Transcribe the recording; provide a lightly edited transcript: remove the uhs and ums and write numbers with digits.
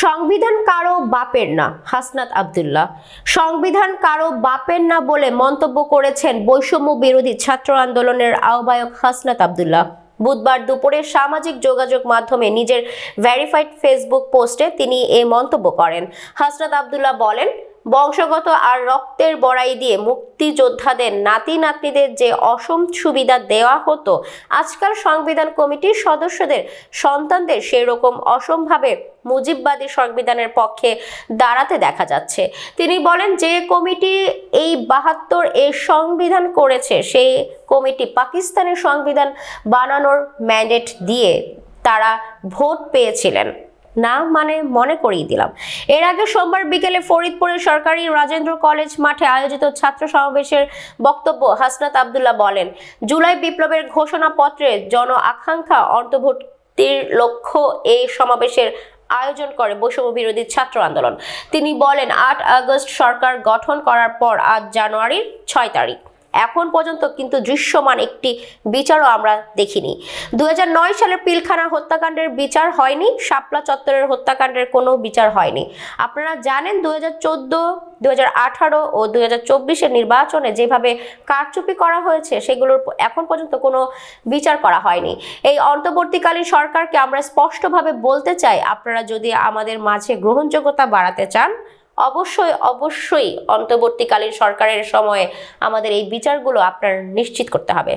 সংবিধান কারো বাপের না, হাসনাত আব্দুল্লাহ। সংবিধান কারো বাপের না বলে মন্তব্য করেছেন বৈষম্য বিরোধী ছাত্র আন্দোলনের আহ্বায়ক হাসনাত আব্দুল্লাহ। বুধবার দুপুরে সামাজিক যোগাযোগ মাধ্যমে নিজের ভেরিফাইড ফেসবুক পোস্টে তিনি এই মন্তব্য করেন। হাসনাত আব্দুল্লাহ বলেন, বংশগত আর রক্তের বড়াই দিয়ে মুক্তিযোদ্ধাদের নাতি নাতনিদের যে অসম সুবিধা দেওয়া হতো, আজকাল সংবিধান কমিটির সদস্যদের সন্তানদের সেই রকম অসমভাবে মুজিববাদী সংবিধানের পক্ষে দাঁড়াতে দেখা যাচ্ছে। তিনি বলেন, যে কমিটি এই ৭২ এর সংবিধান করেছে, সেই কমিটি পাকিস্তানের সংবিধান বানানোর ম্যান্ডেট দিয়ে তারা ভোট পেয়েছিলেন না, মানে মনে করিয়ে দিলাম। এর আগে সোমবার বিকেলে ফরিদপুরের সরকারি রাজেন্দ্র কলেজ মাঠে আয়োজিত ছাত্র সমাবেশের বক্তব্য হাসনাত আব্দুল্লাহ বলেন, জুলাই বিপ্লবের ঘোষণাপত্রে জন আকাঙ্ক্ষা অন্তর্ভুক্তির লক্ষ্য এই সমাবেশের আয়োজন করে বৈষম্য বিরোধী ছাত্র আন্দোলন। তিনি বলেন, ৮ আগস্ট সরকার গঠন করার পর আজ জানুয়ারির ৬ তারিখ এখন পর্যন্ত কিন্তু দৃশ্যমান একটি বিচারও আমরা দেখিনি। ২০০৯ সালের পিলখানা হত্যাকাণ্ডের বিচার হয়নি, শাপলা চত্বরের হত্যাকাণ্ডের কোনো বিচার হয়নি। আপনারা জানেন ২০১৪, ২০১৮ ও ২০২৪-এর নির্বাচনে যেভাবে কারচুপি করা হয়েছে, সেগুলোর এখন পর্যন্ত কোনো বিচার করা হয়নি। এই অন্তর্বর্তীকালীন সরকারকে আমরা স্পষ্টভাবে বলতে চাই, আপনারা যদি আমাদের মাঝে গ্রহণযোগ্যতা বাড়াতে চান, অবশ্যই অন্তর্বর্তীকালীন সরকারের সময়ে আমাদের এই বিচারগুলো আপনার নিশ্চিত করতে হবে।